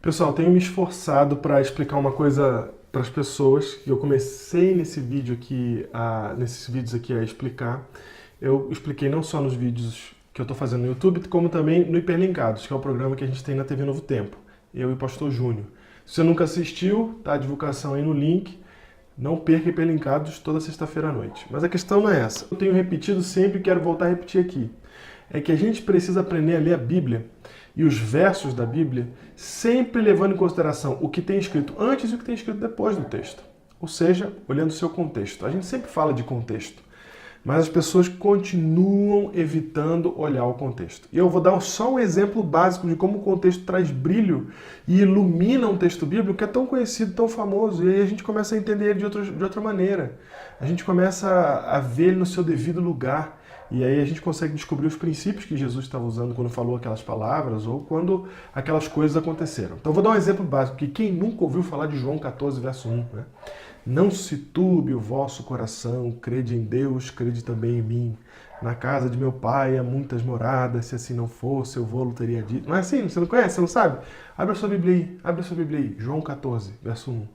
Pessoal, tenho me esforçado para explicar uma coisa para as pessoas que eu comecei nesses vídeos aqui a explicar. Eu expliquei não só nos vídeos que eu estou fazendo no YouTube, como também no Hiperlinkados, que é o programa que a gente tem na TV Novo Tempo, eu e o Pastor Júnior. Se você nunca assistiu, tá a divulgação aí no link. Não perca Hiperlinkados toda sexta-feira à noite. Mas a questão não é essa. Eu tenho repetido sempre e quero voltar a repetir aqui. É que a gente precisa aprender a ler a Bíblia e os versos da Bíblia sempre levando em consideração o que tem escrito antes e o que tem escrito depois do texto. Ou seja, olhando o seu contexto. A gente sempre fala de contexto, mas as pessoas continuam evitando olhar o contexto. E eu vou dar só um exemplo básico de como o contexto traz brilho e ilumina um texto bíblico que é tão conhecido, tão famoso, e aí a gente começa a entender ele de outra maneira. A gente começa a ver ele no seu devido lugar. E aí a gente consegue descobrir os princípios que Jesus estava usando quando falou aquelas palavras ou quando aquelas coisas aconteceram. Então vou dar um exemplo básico, que quem nunca ouviu falar de João 14, verso 1, né? Não se turbe o vosso coração, crede em Deus, crede também em mim. Na casa de meu pai há muitas moradas, se assim não fosse, eu vou-lo teria dito. Não é assim? Você não conhece? Você não sabe? Abre a sua Bíblia aí. João 14, verso 1.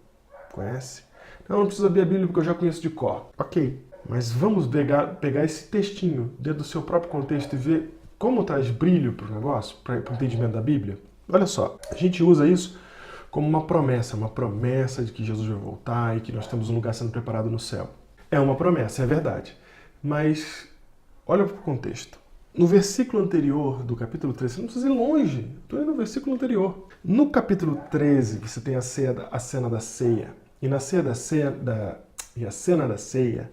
Conhece? Não precisa abrir a Bíblia porque eu já conheço de cor. Ok. Mas vamos pegar esse textinho dentro do seu próprio contexto e ver como traz brilho para o negócio, para o entendimento da Bíblia. Olha só, a gente usa isso como uma promessa de que Jesus vai voltar e que nós temos um lugar sendo preparado no céu. É uma promessa, é verdade. Mas olha para o contexto. No versículo anterior do capítulo 13, você não precisa ir longe, estou indo no versículo anterior. No capítulo 13, você tem a cena da ceia. E na cena da ceia,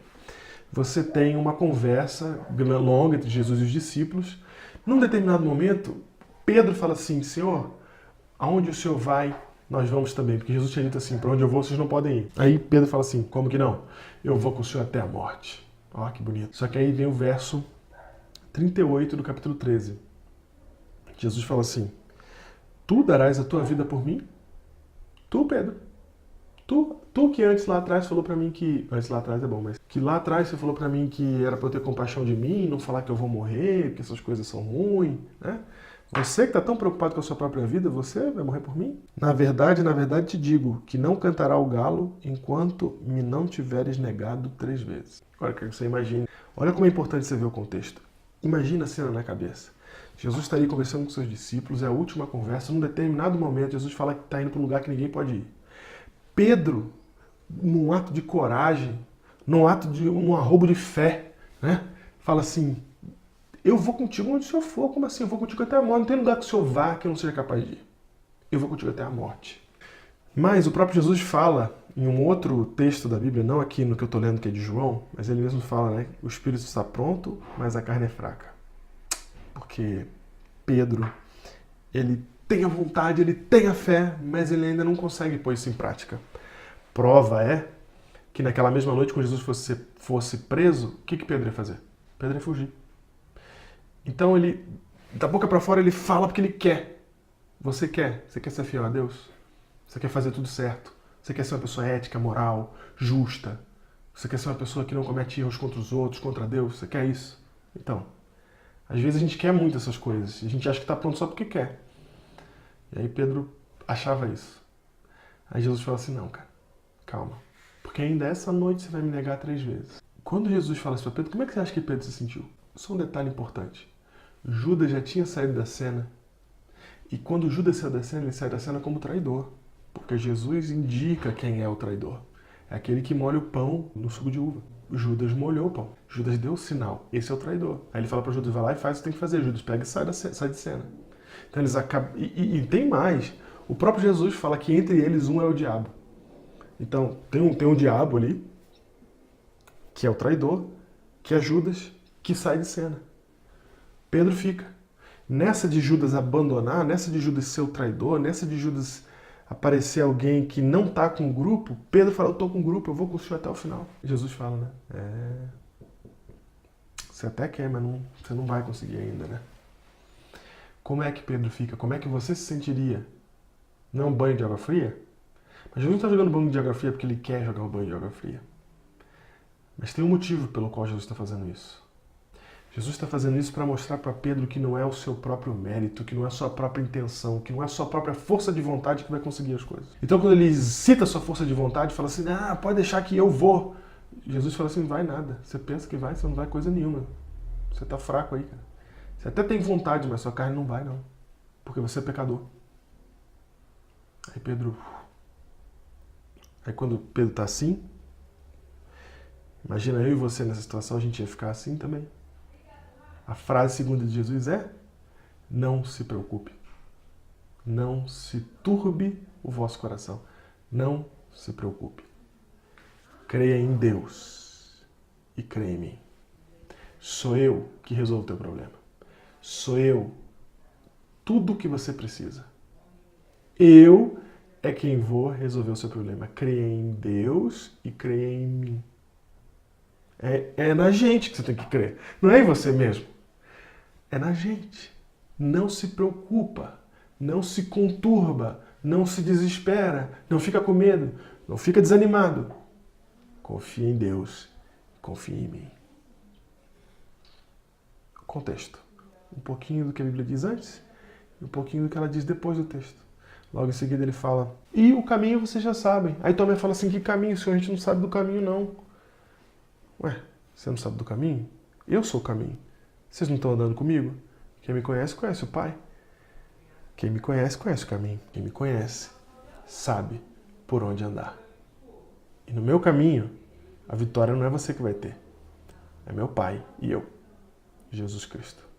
você tem uma conversa longa entre Jesus e os discípulos. Num determinado momento, Pedro fala assim: Senhor, aonde o Senhor vai, nós vamos também. Porque Jesus tinha dito assim: para onde eu vou, vocês não podem ir. Aí Pedro fala assim: como que não? Eu vou com o Senhor até a morte. Ó, que bonito. Só que aí vem o verso 38 do capítulo 13. Jesus fala assim: tu darás a tua vida por mim? Tu, Pedro? Tu que antes lá atrás falou pra mim que... Antes lá atrás é bom, mas... Que lá atrás você falou pra mim que era pra eu ter compaixão de mim, não falar que eu vou morrer, que essas coisas são ruins, né? Você que tá tão preocupado com a sua própria vida, você vai morrer por mim? Na verdade te digo que não cantará o galo enquanto me não tiveres negado 3 vezes. Agora, eu quero que você imagine. Olha como é importante você ver o contexto. Imagina a cena na cabeça. Jesus está ali conversando com seus discípulos, é a última conversa. Num determinado momento, Jesus fala que está indo para um lugar que ninguém pode ir. Pedro, num ato de coragem, num ato de um arrobo de fé, né? Fala assim: eu vou contigo onde o Senhor for. Como assim? Eu vou contigo até a morte. Não tem lugar que o Senhor vá que eu não seja capaz de ir. Eu vou contigo até a morte. Mas o próprio Jesus fala em um outro texto da Bíblia, não aqui no que eu estou lendo, que é de João, mas ele mesmo fala, né? O espírito está pronto, mas a carne é fraca. Porque Pedro, ele tem a vontade, ele tem a fé, mas ele ainda não consegue pôr isso em prática. Prova é que naquela mesma noite, quando Jesus fosse preso, o que Pedro ia fazer? Pedro ia fugir. Então ele, da boca para fora, ele fala porque ele quer. Você quer? Você quer ser fiel a Deus? Você quer fazer tudo certo? Você quer ser uma pessoa ética, moral, justa? Você quer ser uma pessoa que não comete erros contra os outros, contra Deus? Você quer isso? Então, às vezes a gente quer muito essas coisas. A gente acha que está pronto só porque quer. E aí Pedro achava isso. Aí Jesus fala assim: não, cara, calma. Porque ainda essa noite você vai me negar 3 vezes. Quando Jesus fala isso para Pedro, como é que você acha que Pedro se sentiu? Só um detalhe importante. Judas já tinha saído da cena. E quando Judas saiu da cena, ele sai da cena como traidor. Porque Jesus indica quem é o traidor. É aquele que molha o pão no suco de uva. Judas molhou o pão. Judas deu o sinal. Esse é o traidor. Aí ele fala para Judas: vai lá e faz o que tem que fazer. Judas pega e sai de cena. Então eles acabam... E tem mais. O próprio Jesus fala que entre eles um é o diabo. Então tem um diabo ali, que é o traidor, que é Judas, que sai de cena. Pedro fica. Nessa de Judas abandonar, nessa de Judas ser o traidor, nessa de Judas aparecer alguém que não está com o grupo, Pedro fala: eu estou com o grupo, eu vou com o senhor até o final. Jesus fala, né? Você até quer, mas você não vai conseguir ainda, né? Como é que Pedro fica? Como é que você se sentiria? Não é um banho de água fria? Mas Jesus não está jogando banho de água fria porque ele quer jogar um banho de água fria. Mas tem um motivo pelo qual Jesus está fazendo isso. Jesus está fazendo isso para mostrar para Pedro que não é o seu próprio mérito, que não é a sua própria intenção, que não é a sua própria força de vontade que vai conseguir as coisas. Então, quando ele cita a sua força de vontade, fala assim, pode deixar que eu vou. Jesus fala assim, não vai nada. Você pensa que vai, você não vai coisa nenhuma. Você está fraco aí, cara. Você até tem vontade, mas sua carne não vai, não. Porque você é pecador. Aí quando Pedro está assim, imagina eu e você nessa situação, a gente ia ficar assim também. A frase segunda de Jesus é: não se preocupe. Não se turbe o vosso coração. Não se preocupe. Creia em Deus e creia em mim. Sou eu que resolvo o teu problema. Sou eu tudo o que você precisa. Eu é quem vou resolver o seu problema. Creia em Deus e creia em mim. É na gente que você tem que crer. Não é em você mesmo. É na gente. Não se preocupa. Não se conturba. Não se desespera. Não fica com medo. Não fica desanimado. Confia em Deus. Confia em mim. Contexto. Um pouquinho do que a Bíblia diz antes e um pouquinho do que ela diz depois do texto. Logo em seguida ele fala, e o caminho vocês já sabem. Aí Tomé fala assim, que caminho? Senhor, a gente não sabe do caminho, não. Ué, você não sabe do caminho? Eu sou o caminho. Vocês não estão andando comigo? Quem me conhece, conhece o Pai. Quem me conhece, conhece o caminho. Quem me conhece, sabe por onde andar. E no meu caminho, a vitória não é você que vai ter. É meu Pai e eu, Jesus Cristo.